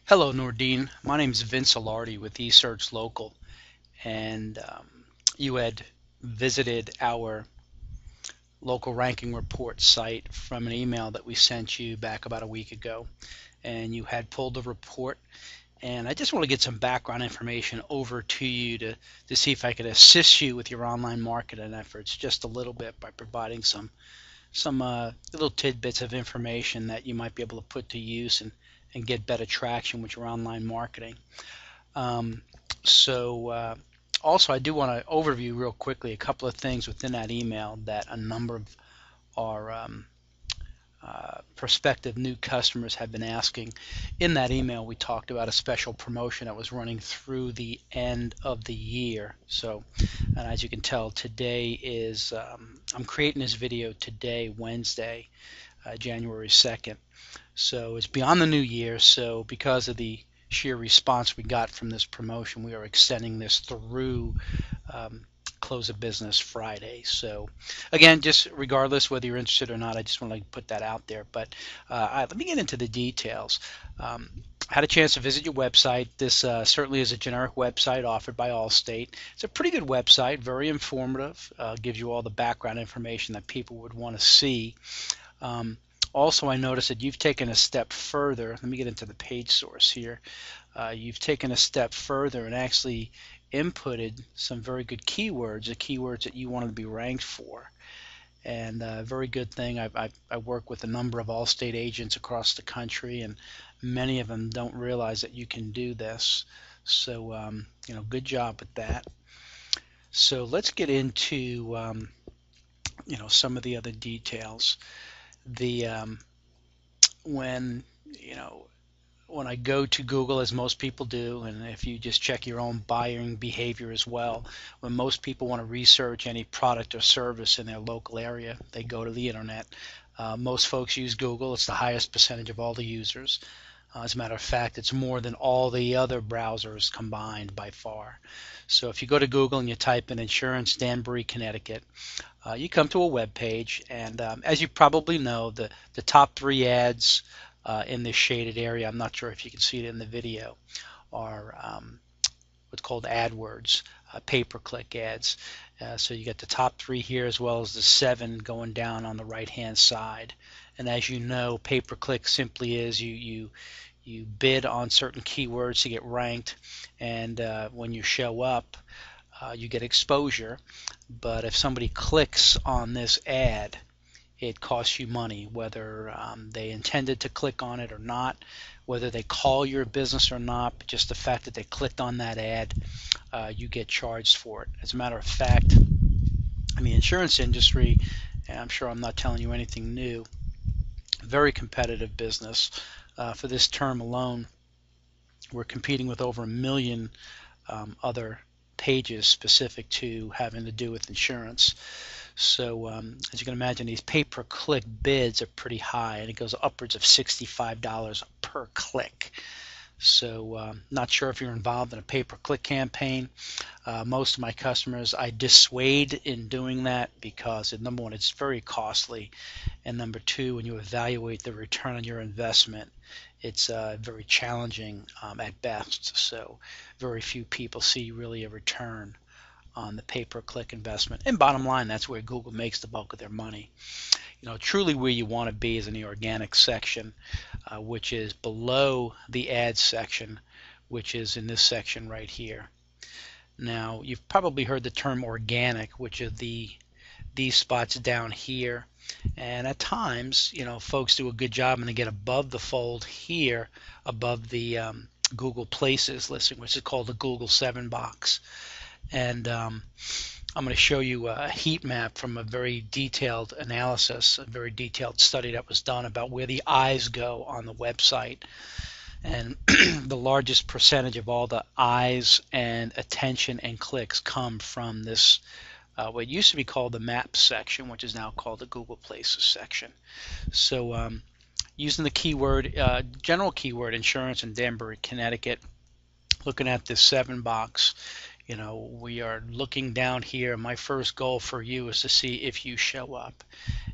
Hello, Noorddin. My name is Vince Alardi with eSearch Local, and you had visited our local ranking report site from an email that we sent you back about a week ago, and you had pulled the report. And I just want to get some background information over to you to see if I could assist you with your online marketing efforts just a little bit by providing some little tidbits of information that you might be able to put to use and get better traction with your online marketing. Um, so also, I do want to overview real quickly a couple of things within that email that a number of our prospective new customers have been asking. In that email, we talked about a special promotion that was running through the end of the year. So, and as you can tell, today is I'm creating this video today, Wednesday, January 2nd. So it's beyond the new year. So because of the sheer response we got from this promotion, we are extending this through um, close of business Friday. So again, just regardless whether you're interested or not, I just want to put that out there. But let me get into the details. I had a chance to visit your website. This certainly is a generic website offered by Allstate. It's a pretty good website, very informative, gives you all the background information that people would want to see. Um, Also, I noticed that you've taken a step further. Let me get into the page source here. You've taken a step further and actually inputted some very good keywords, the keywords that you wanted to be ranked for. And a very good thing. I work with a number of Allstate agents across the country, and many of them don't realize that you can do this. So, good job with that. So let's get into, some of the other details. The when you know when I go to Google, as most people do, and if you just check your own buying behavior as well, when most people want to research any product or service in their local area, they go to the internet. Most folks use Google. It's the highest percentage of all the users. As a matter of fact, it's more than all the other browsers combined by far. So if you go to Google and you type in insurance Danbury, Connecticut, you come to a web page, and as you probably know, the top three ads in this shaded area, I'm not sure if you can see it in the video, are what's called AdWords, pay-per-click ads. So you got the top three here as well as the seven going down on the right-hand side. And as you know, pay-per-click simply is you bid on certain keywords to get ranked, and when you show up, you get exposure. But if somebody clicks on this ad, it costs you money, whether they intended to click on it or not, whether they call your business or not, but just the fact that they clicked on that ad, you get charged for it. As a matter of fact, in the insurance industry, and I'm sure I'm not telling you anything new, very competitive business. For this term alone, we're competing with over 1 million other pages specific to having to do with insurance. So as you can imagine, these pay-per-click bids are pretty high, and it goes upwards of $65 per click. So not sure if you're involved in a pay-per-click campaign. Most of my customers I dissuade in doing that because, number one, it's very costly, and number two, when you evaluate the return on your investment, it's very challenging at best. So very few people see really a return on the pay-per-click investment. And bottom line, that's where Google makes the bulk of their money. Truly where you want to be is in the organic section, which is below the ads section, which is in this section right here. Now, you've probably heard the term organic, which are these spots down here. And at times, folks do a good job and they get above the fold here, above the Google Places listing, which is called the Google 7 box. And I'm going to show you a heat map from a very detailed analysis, a very detailed study that was done about where the eyes go on the website. And the largest percentage of all the eyes and attention and clicks come from this, what used to be called the Maps section, which is now called the Google Places section. So using the keyword, general keyword insurance in Danbury, Connecticut, looking at this 7 box, We are looking down here. My first goal for you is to see if you show up.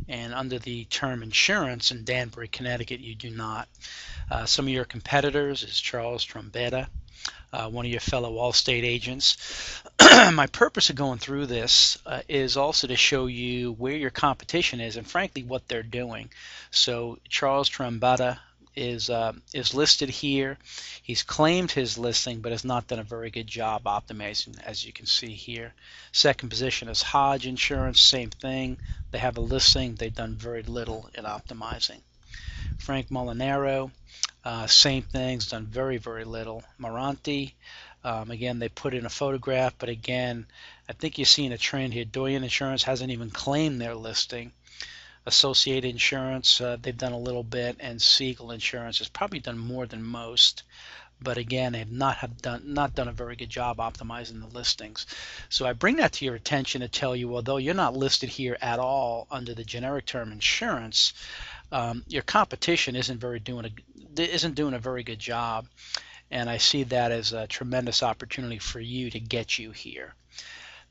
And under the term insurance in Danbury, Connecticut, you do not. Some of your competitors is Charles Trombetta, one of your fellow Allstate agents. My purpose of going through this is also to show you where your competition is and frankly what they're doing. So Charles Trombetta is listed here. He's claimed his listing but has not done a very good job optimizing, as you can see here. Second position is Hodge Insurance, same thing. They have a listing, they've done very little in optimizing. Frank Molinaro, same thing, done very, very little. Moranti, again, they put in a photograph, but again, I think you're seeing a trend here. Doyen Insurance hasn't even claimed their listing. Associated Insurance, they've done a little bit, and Siegel Insurance has probably done more than most, but again, they have not done a very good job optimizing the listings. So I bring that to your attention to tell you, although you're not listed here at all under the generic term insurance, your competition isn't doing a very good job, and I see that as a tremendous opportunity for you to get you here.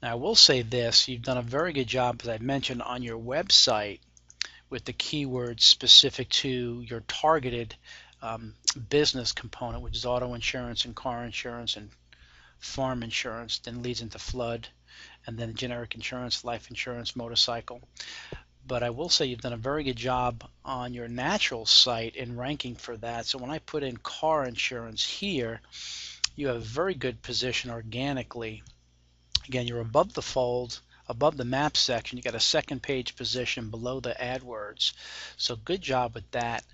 Now, I will say this: you've done a very good job, as I mentioned, on your website with the keywords specific to your targeted business component, which is auto insurance and car insurance and farm insurance, then leads into flood, and then generic insurance, life insurance, motorcycle. But I will say you've done a very good job on your natural site in ranking for that. So when I put in car insurance here, you have a very good position organically. Again, you're above the fold, above the map section. You got a second page position below the AdWords. So good job with that.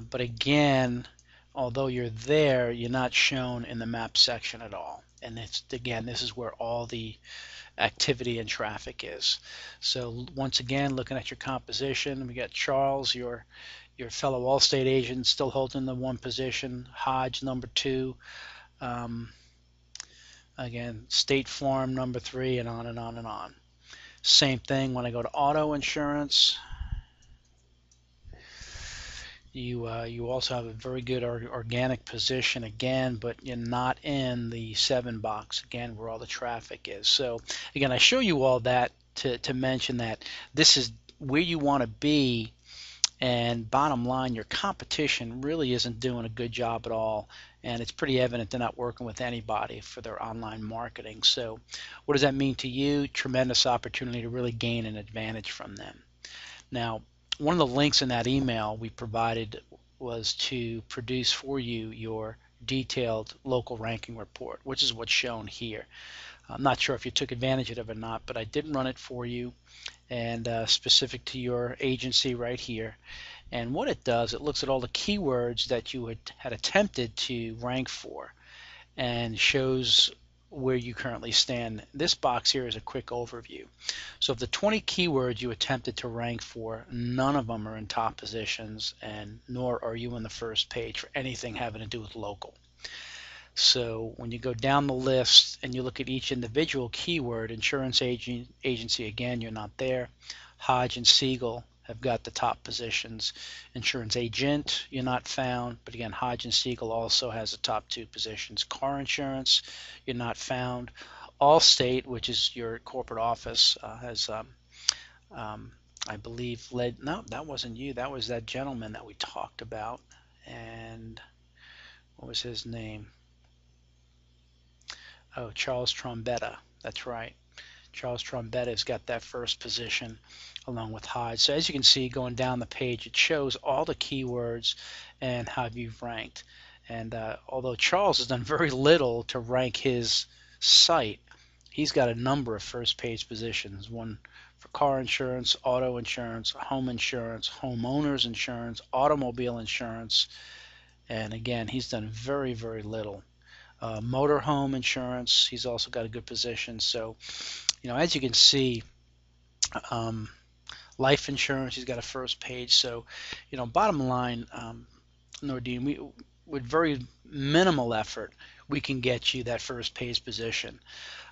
But again, although you're there, you're not shown in the map section at all. And this is where all the activity and traffic is. So once again, looking at your composition, we got Charles, your fellow Allstate agent, still holding the one position. Hodge, number 2. Again, State Farm, number 3, and on and on and on. Same thing when I go to auto insurance. You also have a very good organic position again, but you're not in the 7 box again where all the traffic is. So again, I show you all that to mention that this is where you want to be, and bottom line, your competition really isn't doing a good job at all, and it's pretty evident they're not working with anybody for their online marketing. So what does that mean to you? Tremendous opportunity to really gain an advantage from them. Now, one of the links in that email we provided was to produce for you your detailed local ranking report, which is what's shown here. I'm not sure if you took advantage of it or not, but I did run it for you, and specific to your agency right here. And what it does, it looks at all the keywords that you had attempted to rank for and shows where you currently stand. This box here is a quick overview. So of the 20 keywords you attempted to rank for, none of them are in top positions, and nor are you in the first page for anything having to do with local. So when you go down the list and you look at each individual keyword, insurance agency, again, you're not there. Hodge and Siegel have got the top positions. Insurance agent, you're not found, but again, Hodge and Siegel also has the top 2 positions. Car insurance, you're not found. Allstate, which is your corporate office, has, I believe, no, that wasn't you. That was that gentleman that we talked about. And what was his name? Oh, Charles Trombetta. That's right. Charles Trombetta's got that first position along with Hodge. So as you can see, going down the page, it shows all the keywords and how you've ranked. And although Charles has done very little to rank his site, he's got a number of first page positions. One for car insurance, auto insurance, home insurance, homeowners insurance, automobile insurance. And again, he's done very, very little. Motorhome insurance, he's also got a good position. So, as you can see, life insurance, he's got a first page. So, bottom line, Noorddin, with very minimal effort, we can get you that first page position.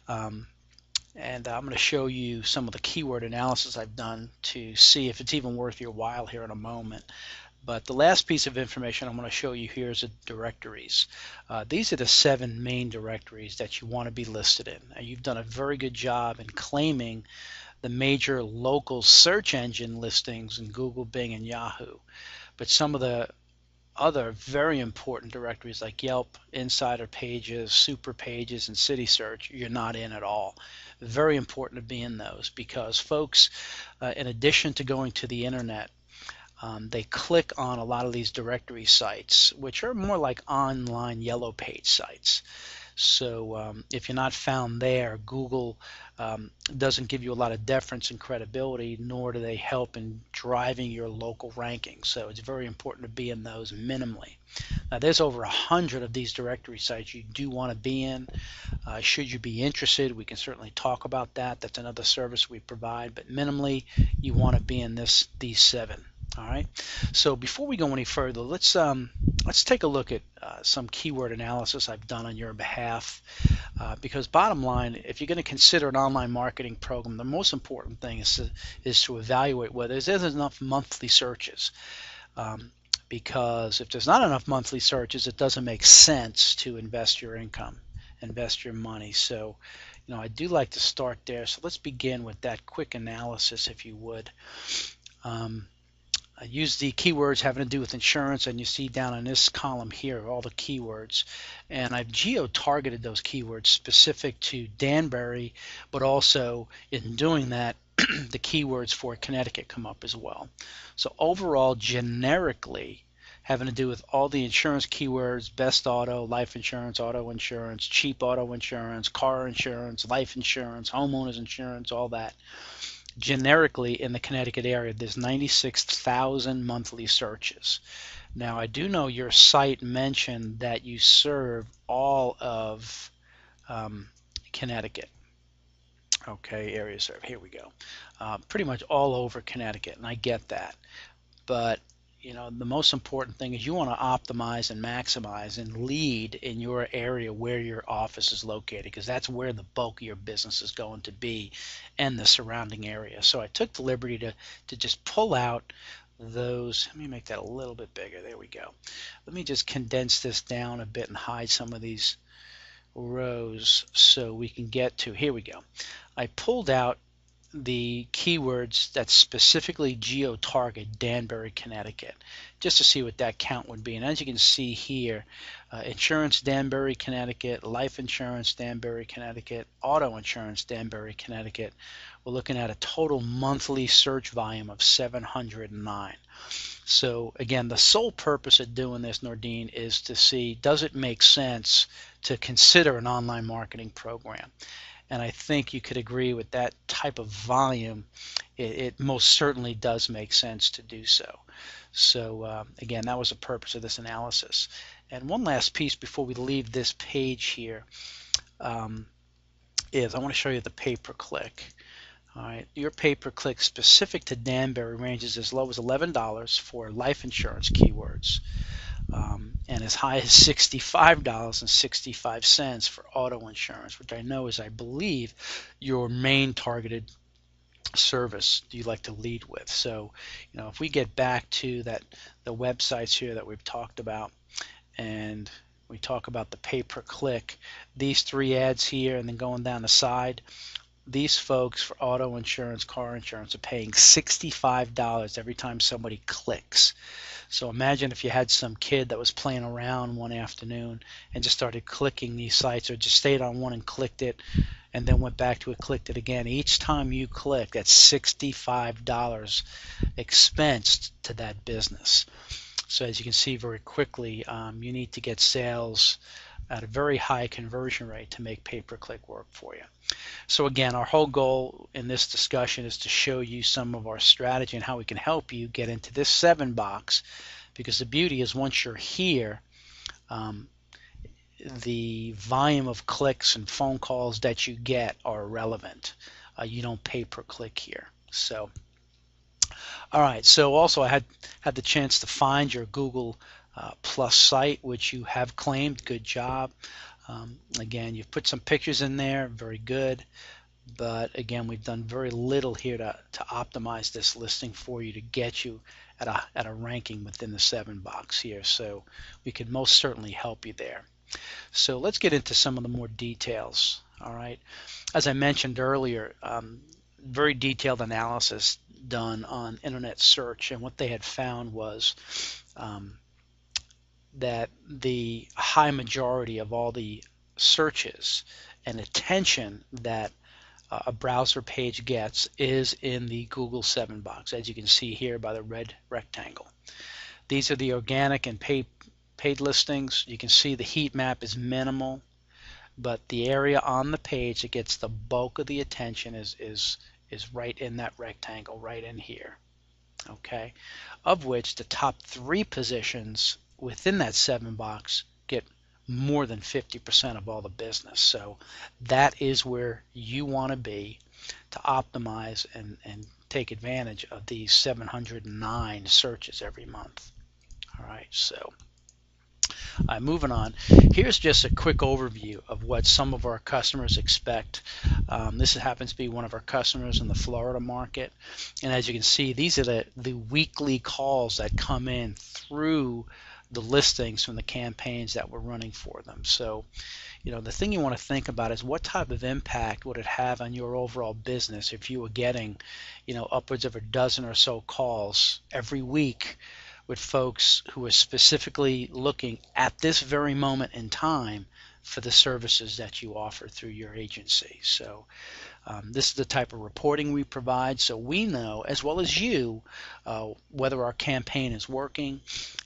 And I'm going to show you some of the keyword analysis I've done to see if it's even worth your while here in a moment. But the last piece of information I'm going to show you here is the directories. These are the 7 main directories that you want to be listed in. Now, you've done a very good job in claiming the major local search engine listings in Google, Bing, and Yahoo. But some of the other very important directories like Yelp, Insider Pages, Super Pages, and City Search, you're not in at all. Very important to be in those because folks, in addition to going to the internet, they click on a lot of these directory sites, which are more like online yellow page sites. So if you're not found there, Google doesn't give you a lot of deference and credibility, nor do they help in driving your local rankings. So it's very important to be in those minimally. Now, there's over 100 of these directory sites you do want to be in. Should you be interested, we can certainly talk about that. That's another service we provide, but minimally, you want to be in these 7. All right. So before we go any further, let's take a look at some keyword analysis I've done on your behalf. Because bottom line, if you're going to consider an online marketing program, the most important thing is to evaluate whether there's enough monthly searches. Because if there's not enough monthly searches, it doesn't make sense to invest your income, invest your money. So, I do like to start there. So let's begin with that quick analysis, if you would. I use the keywords having to do with insurance, and you see down in this column here all the keywords, and I've geo-targeted those keywords specific to Danbury, but also in doing that the keywords for Connecticut come up as well. So overall, generically, having to do with all the insurance keywords: best auto, life insurance, cheap auto insurance, car insurance, life insurance, homeowners insurance, all that. Generically in the Connecticut area, there's 96,000 monthly searches. Now, I do know your site mentioned that you serve all of Connecticut. Okay, area served. Here we go. Pretty much all over Connecticut, and I get that. But the most important thing is you want to optimize and maximize and lead in your area where your office is located, because that's where the bulk of your business is going to be and the surrounding area. So I took the liberty to just pull out those. Let me make that a little bit bigger. There we go. Let me just condense this down a bit and hide some of these rows so we can get to, here we go. I pulled out the keywords that specifically geo-target Danbury, Connecticut, just to see what that count would be. And as you can see here, insurance Danbury, Connecticut, life insurance Danbury, Connecticut, auto insurance Danbury, Connecticut, we're looking at a total monthly search volume of 709. So again, the sole purpose of doing this, Noorddin, is to see, does it make sense to consider an online marketing program? And I think you could agree with that type of volume, it most certainly does make sense to do so. So again, that was the purpose of this analysis. And one last piece before we leave this page here is I want to show you the pay-per-click. All right, your pay-per-click specific to Danbury ranges as low as $11 for life insurance keywords. And as high as $65.65 for auto insurance, which I know is, I believe, your main targeted service you like to lead with. So, if we get back to the websites here that we've talked about, and we talk about the pay-per-click, these 3 ads here, and then going down the side, these folks for auto insurance, car insurance are paying $65 every time somebody clicks. So imagine if you had some kid that was playing around one afternoon and just started clicking these sites, or just stayed on one and clicked it and then went back to it, clicked it again. Each time you click, that's $65 expensed to that business. So as you can see very quickly, you need to get sales at a very high conversion rate to make pay-per-click work for you. So again, our whole goal in this discussion is to show you some of our strategy and how we can help you get into this 7 box, because the beauty is once you're here, the volume of clicks and phone calls that you get are irrelevant. You don't pay per click here. So all right, so also I had the chance to find your Google Plus site, which you have claimed. Good job. Again, you've put some pictures in there, very good. But again, we've done very little here to optimize this listing for you to get you at a ranking within the 7 box here. So we can most certainly help you there. So let's get into some of the more details. All right. As I mentioned earlier, very detailed analysis done on internet search, and what they had found was that the high majority of all the searches and attention that a browser page gets is in the Google 7 box, as you can see here by the red rectangle. These are the organic and paid listings. You can see the heat map is minimal, but the area on the page that gets the bulk of the attention is right in that rectangle, right in here. Okay, of which the top 3 positions within that 7 box get more than 50% of all the business. So that is where you want to be to optimize and take advantage of these 709 searches every month. All right, so moving on. Here's just a quick overview of what some of our customers expect. This happens to be one of our customers in the Florida market, and as you can see, these are the weekly calls that come in through the listings from the campaigns that we're running for them. So, the thing you want to think about is what type of impact would it have on your overall business if you were getting, upwards of a dozen or so calls every week with folks who are specifically looking at this very moment in time for the services that you offer through your agency. So this is the type of reporting we provide, so we know, as well as you, whether our campaign is working,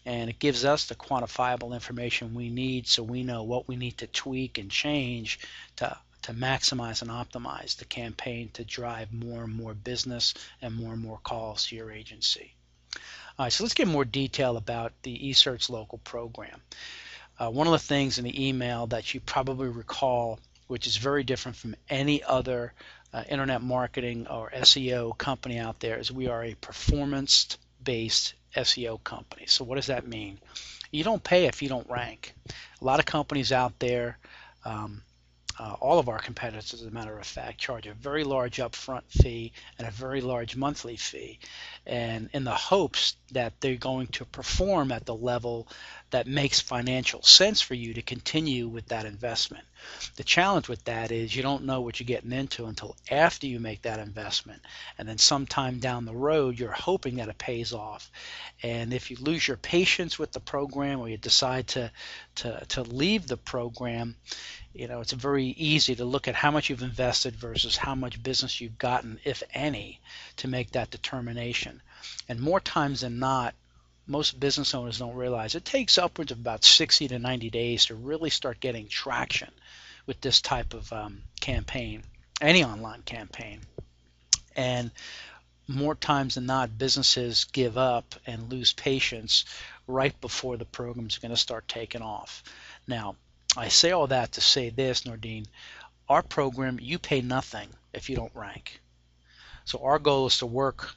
and it gives us the quantifiable information we need, so we know what we need to tweak and change to maximize and optimize the campaign to drive more and more business and more calls to your agency. All right, so let's get more detail about the eSearch Local program. One of the things in the email that you probably recall, which is very different from any other internet marketing or SEO company out there, is we are a performance-based SEO company. So what does that mean? You don't pay if you don't rank. A lot of companies out there, all of our competitors, as a matter of fact, charge a very large upfront fee and a very large monthly fee, and in the hopes that they're going to perform at the level that makes financial sense for you to continue with that investment. The challenge with that is you don't know what you're getting into until after you make that investment, and then sometime down the road you're hoping that it pays off. And if you lose your patience with the program, or you decide to leave the program, it's very easy to look at how much you've invested versus how much business you've gotten, if any, to make that determination. And more times than not, most business owners don't realize it takes upwards of about 60 to 90 days to really start getting traction with this type of campaign, any online campaign. And more times than not, businesses give up and lose patience right before the program's going to start taking off. Now, I say all that to say this, Noorddin, our program, you pay nothing if you don't rank. So our goal is to work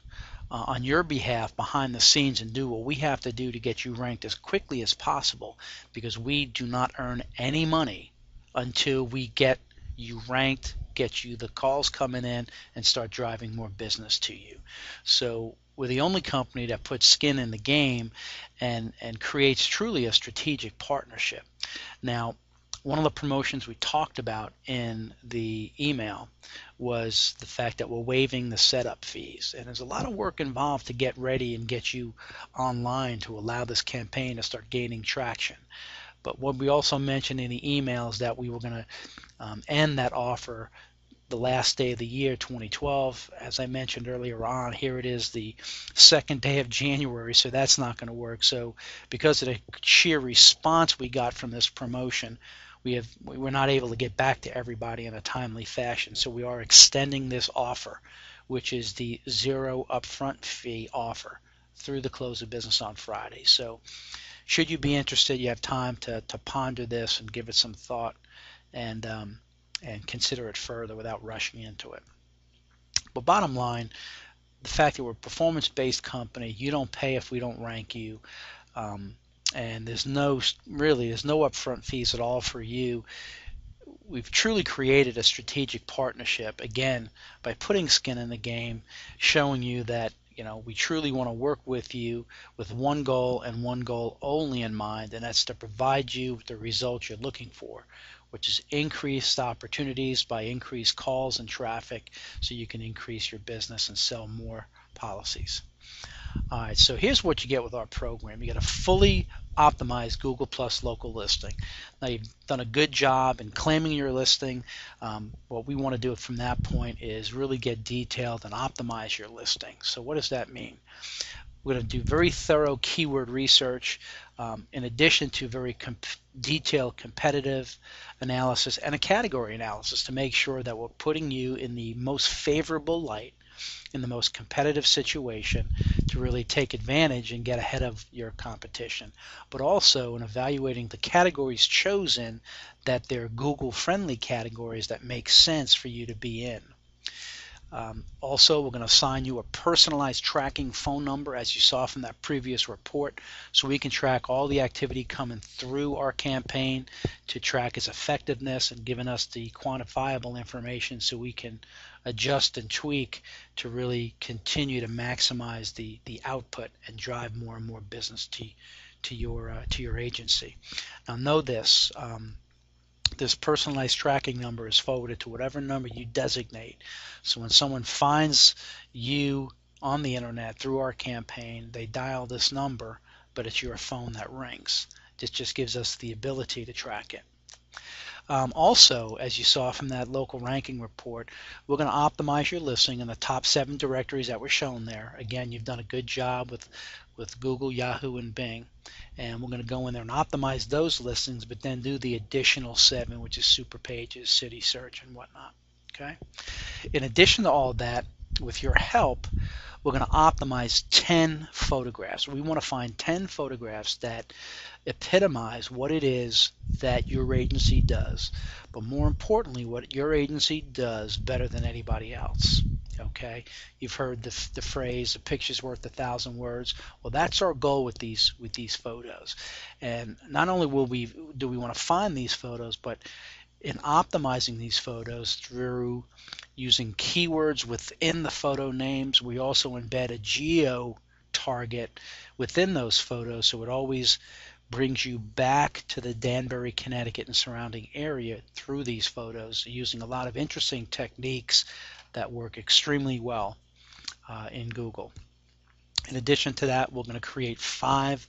on your behalf behind the scenes and do what we have to do to get you ranked as quickly as possible, because we do not earn any money until we get you ranked, get you the calls coming in, and start driving more business to you. So we're the only company that puts skin in the game and creates truly a strategic partnership. Now, one of the promotions we talked about in the email was the fact that we're waiving the setup fees, and there's a lot of work involved to get ready and get you online to allow this campaign to start gaining traction. But what we also mentioned in the email is that we were going to end that offer the last day of the year 2012. As I mentioned earlier on, here it is the second day of January, so that's not going to work. So because of the sheer response we got from this promotion, we're not able to get back to everybody in a timely fashion. So we are extending this offer, which is the 0 upfront fee offer, through the close of business on Friday. So should you be interested, you have time to ponder this and give it some thought and consider it further without rushing into it. But bottom line, the fact that we're a performance-based company, you don't pay if we don't rank you, and there's no upfront fees at all for you. We've truly created a strategic partnership, again, by putting skin in the game, showing you that we truly want to work with you with one goal and one goal only in mind, and that's to provide you with the results you're looking for, which is increased opportunities by increased calls and traffic, so you can increase your business and sell more policies. All right, so here's what you get with our program. You get a fully optimized Google Plus local listing. Now, you've done a good job in claiming your listing. What we want to do from that point is really get detailed and optimize your listing. So what does that mean? We're going to do very thorough keyword research, in addition to very detailed competitive analysis and a category analysis to make sure that we're putting you in the most favorable light, in the most competitive situation, to really take advantage and get ahead of your competition, but also in evaluating the categories chosen, that they're Google friendly categories that make sense for you to be in. Also, we're going to assign you a personalized tracking phone number, as you saw from that previous report, so we can track all the activity coming through our campaign to track its effectiveness and giving us the quantifiable information so we can adjust and tweak to really continue to maximize the output and drive more and more business to your agency. Now, know this. This personalized tracking number is forwarded to whatever number you designate. So when someone finds you on the internet through our campaign, they dial this number, but it's your phone that rings. This just gives us the ability to track it. Also, as you saw from that local ranking report, we're going to optimize your listing in the top 7 directories that were shown there. Again, you've done a good job with Google, Yahoo, and Bing. And we're going to go in there and optimize those listings, but then do the additional 7, which is super pages, city search, and whatnot. Okay. In addition to all that, with your help, we're going to optimize 10 photographs. We want to find 10 photographs that epitomize what it is that your agency does, but more importantly, what your agency does better than anybody else. Okay, you've heard the phrase, "A picture's worth 1,000 words." Well, that's our goal with these photos. And not only do we want to find these photos, but in optimizing these photos through using keywords within the photo names, we also embed a geo target within those photos, so it always brings you back to the Danbury, Connecticut and surrounding area through these photos, using a lot of interesting techniques that work extremely well in Google. In addition to that, we're going to create 5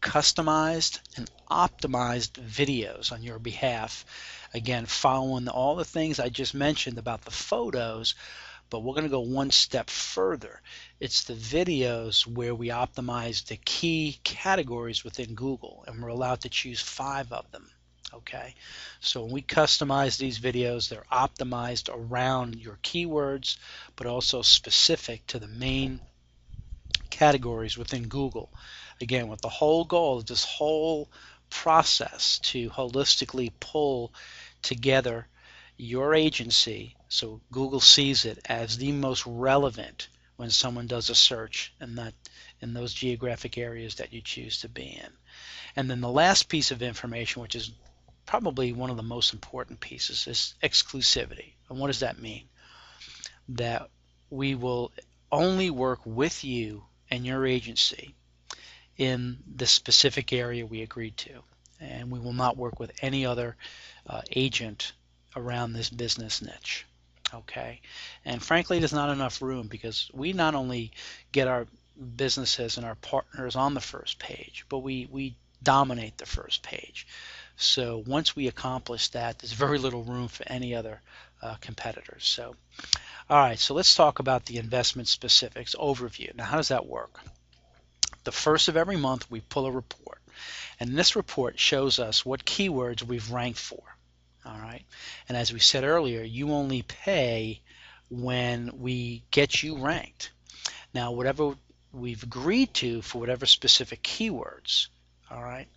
customized and optimized videos on your behalf. Again, following all the things I just mentioned about the photos, but we're going to go one step further. It's the videos where we optimize the key categories within Google, and we're allowed to choose 5 of them. Okay, so when we customize these videos, they're optimized around your keywords, but also specific to the main categories within Google. Again, with the whole goal of this whole process to holistically pull together your agency so Google sees it as the most relevant when someone does a search, and not in those geographic areas that you choose to be in. And then the last piece of information, which is probably one of the most important pieces, is exclusivity. And what does that mean? That we will only work with you and your agency in the specific area we agreed to, and we will not work with any other agent around this business niche. Okay, and frankly, there's not enough room, because we not only get our businesses and our partners on the first page, but we dominate the first page. So once we accomplish that, there's very little room for any other competitors. So, all right, so let's talk about the investment specifics overview. Now, how does that work? The first of every month, we pull a report, and this report shows us what keywords we've ranked for. All right, and as we said earlier, you only pay when we get you ranked. Now, whatever we've agreed to for whatever specific keywords, all right,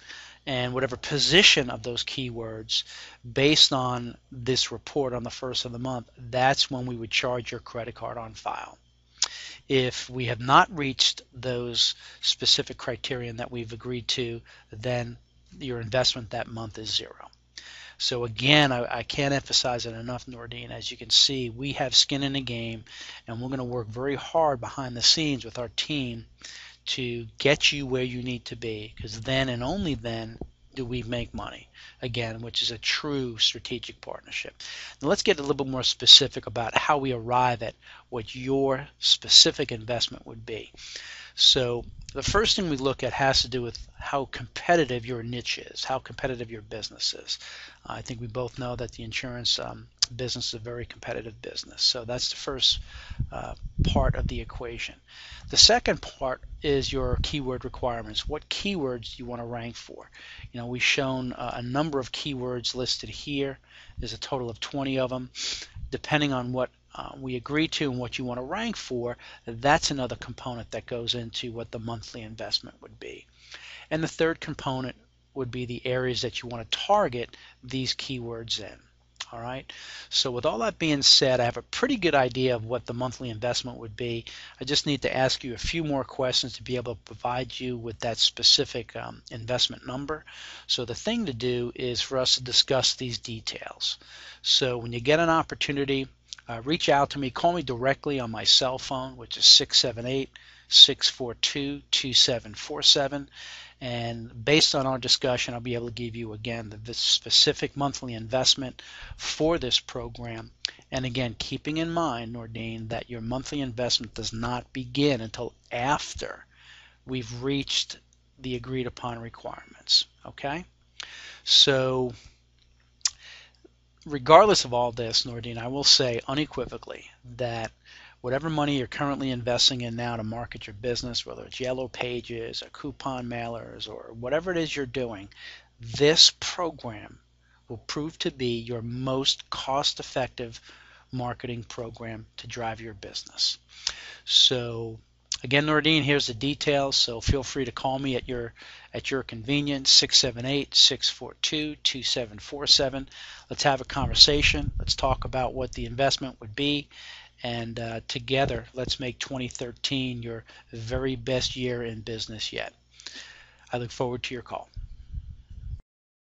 and whatever position of those keywords based on this report on the first of the month, that's when we would charge your credit card on file. If we have not reached those specific criterion that we've agreed to, then your investment that month is 0. So again, I can't emphasize it enough, Noorddin. As you can see, we have skin in the game, and we're going to work very hard behind the scenes with our team to get you where you need to be, because then and only then do we make money, again, which is a true strategic partnership. Now let's get a little bit more specific about how we arrive at what your specific investment would be. So the first thing we look at has to do with how competitive your niche is, how competitive your business is. I think we both know that the insurance business is a very competitive business. So that's the first part of the equation. The second part is your keyword requirements. What keywords do you want to rank for? We've shown a number of keywords listed here. There's a total of 20 of them. Depending on what we agree to and what you want to rank for, that's another component that goes into what the monthly investment would be. And the third component would be the areas that you want to target these keywords in. All right. So with all that being said, I have a pretty good idea of what the monthly investment would be. I just need to ask you a few more questions to be able to provide you with that specific investment number. So the thing to do is for us to discuss these details. So when you get an opportunity, reach out to me. Call me directly on my cell phone, which is 678-642-2747. And based on our discussion, I'll be able to give you, again, the specific monthly investment for this program. And again, keeping in mind, Noorddin, that your monthly investment does not begin until after we've reached the agreed upon requirements. Okay? So regardless of all this, Noorddin, I will say unequivocally that whatever money you're currently investing in now to market your business, whether it's yellow pages or coupon mailers or whatever it is you're doing, this program will prove to be your most cost-effective marketing program to drive your business. So again, Noorddin, here's the details, so feel free to call me at your convenience, 678-642-2747. Let's have a conversation. Let's talk about what the investment would be, and together let's make 2013 your very best year in business yet. I look forward to your call.